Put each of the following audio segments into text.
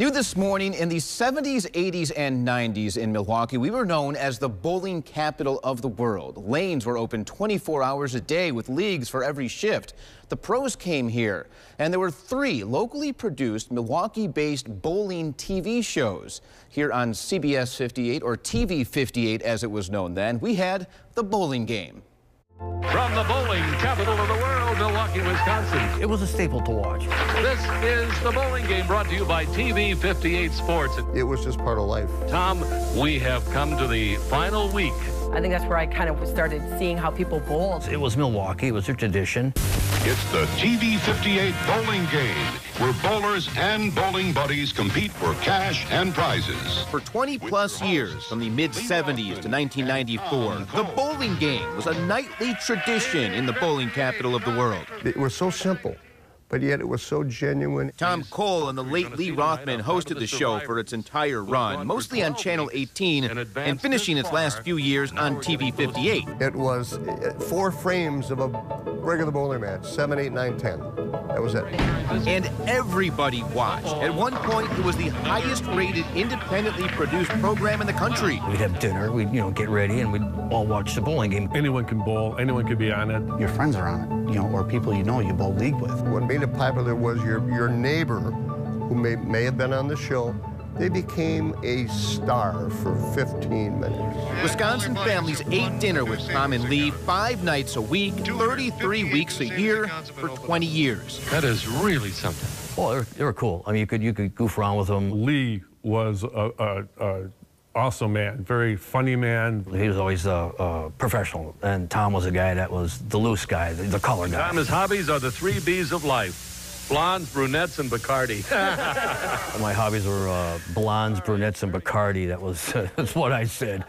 New this morning, in the 70s, 80s, and 90s in Milwaukee, we were known as the bowling capital of the world. Lanes were open 24 hours a day with leagues for every shift. The pros came here, and there were 3 locally produced Milwaukee-based bowling TV shows. Here on CBS 58, or TV 58 as it was known then, we had the bowling game. From the bowling capital of the world, Milwaukee, Wisconsin. It was a staple to watch. This is the bowling game brought to you by TV58 Sports. It was just part of life. Tom, we have come to the final week. I think that's where I kind of started seeing how people bowled. It was Milwaukee. It was a tradition. It's the TV58 bowling game, where bowlers and bowling buddies compete for cash and prizes. For 20-plus years, from the mid-70s to 1994, the bowling game was a nightly tradition in the bowling capital of the world. It was so simple, but yet it was so genuine. Tom Cole and the late Lee Rothman hosted the show for its entire run, mostly on Channel 18 and finishing its last few years on TV 58. It was 4 frames of a regular bowling match, 7, 8, 9, 10. That was it. And everybody watched. At one point, it was the highest-rated, independently produced program in the country. We'd have dinner, we'd get ready, and we'd all watch the bowling game. Anyone can bowl, anyone could be on it. Your friends are on it, or people you bowl league with. What made it popular was your neighbor, who may have been on the show. They became a star for 15 minutes. Wisconsin families ate dinner with Tom and Lee 5 nights a week, 33 weeks a year, for 20 years. That is really something. Well, they were cool. I mean, you could goof around with them. Lee was a awesome man, very funny man. He was always professional, and Tom was a guy that was the loose guy, the color guy. Tom's hobbies are the 3 B's of life: blondes, brunettes, and Bacardi. My hobbies were blondes, brunettes, and Bacardi. That's what I said.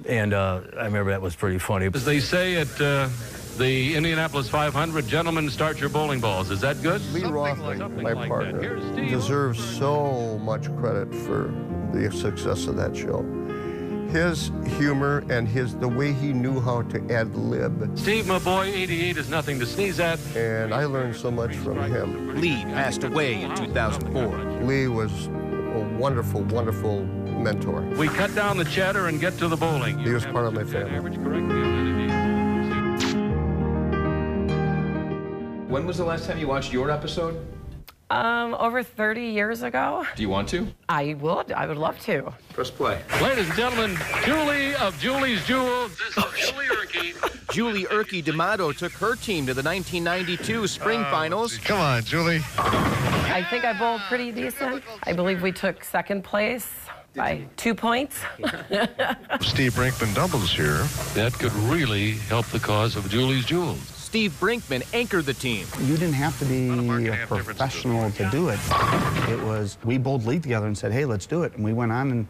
And I remember that was pretty funny. As they say at the Indianapolis 500, gentlemen, start your bowling balls. Is that good? Lee Rothman, my partner, deserves so much credit for the success of that show. His humor and the way he knew how to ad-lib. Steve, my boy, 88 is nothing to sneeze at. And I learned so much from him. Lee passed away in 2004. Lee was a wonderful, wonderful mentor. We cut down the chatter and get to the bowling. He was part of my family. When was the last time you watched your episode? Over 30 years ago. Do you want to? I would love to. Press play. Ladies and gentlemen, Julie of Julie's Jewels. This is Julie Erkey. Julie Erkey D'Amato took her team to the 1992 spring finals. Come on, Julie. I think I bowled pretty decent. I believe we took 2nd place by 2 points. Steve Brinkman doubles here. That could really help the cause of Julie's Jewels. Steve Brinkman anchored the team. You didn't have to be a professional to do it. It was, we bowled league together and said, hey, let's do it. And we went on and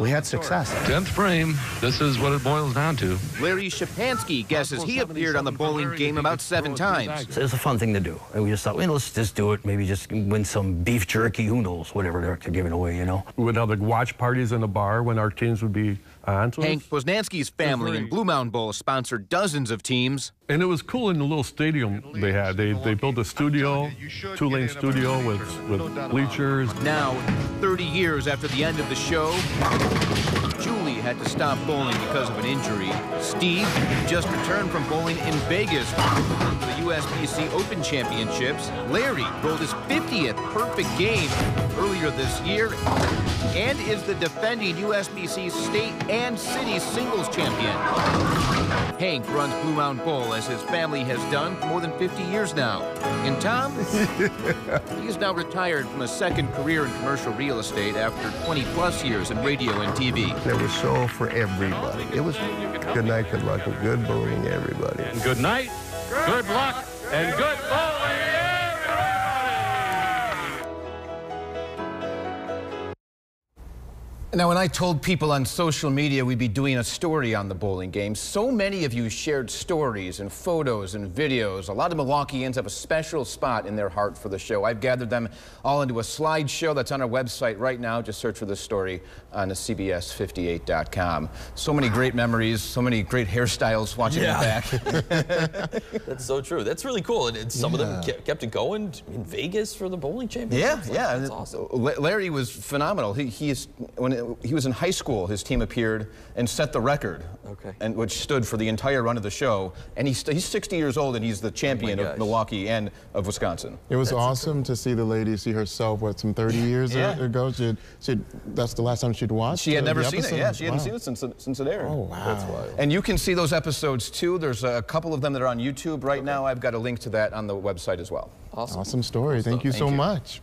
we had success. 10th frame. This is what it boils down to. Larry Shapansky guesses he appeared on the bowling game about 7 times. It was a fun thing to do. And we just thought, let's just do it. Maybe just win some beef jerky. Who knows? Whatever they're giving away, We would have like watch parties in the bar when our teams would be on. So Hank Poznanski's family in Blue Mountain Bowl sponsored dozens of teams. And it was cool in the little stadium they had. They built a studio, 2-lane studio with bleachers. Now, 30 years after the end of the show, Julie had to stop bowling because of an injury. Steve just returned from bowling in Vegas for the USBC Open Championships. Larry rolled his 50th perfect game earlier this year and is the defending USBC state and city singles champion. Hank runs Blue Mountain Bowl as his family has done for more than 50 years now. And Tom, he is now retired from a 2nd career in commercial real estate after 20-plus years in radio and TV. It was so for everybody. It was good night, good luck, and good bowling, everybody. And good night, good luck, and good bowling, everybody! Now, when I told people on social media we'd be doing a story on the bowling game, so many of you shared stories and photos and videos. A lot of Milwaukeeans have a special spot in their heart for the show. I've gathered them all into a slideshow that's on our website right now. Just search for this story on the CBS58.com. So many great memories, so many great hairstyles watching in the back. That's so true. That's really cool. And some of them kept it going in Vegas for the bowling championship. Yeah, That's awesome. Larry was phenomenal. When he was in high school, his team appeared and set the record, and which stood for the entire run of the show. And he's 60 years old, and he's the champion of Milwaukee and of Wisconsin. It was awesome to see the lady see herself, some 30 years ago? That's the last time she'd watched. She had never seen it. Yeah, she hadn't seen it since it aired. Oh, wow. That's wild. And you can see those episodes too. There's a couple of them that are on YouTube right now. I've got a link to that on the website as well. Awesome story. Thank you so much.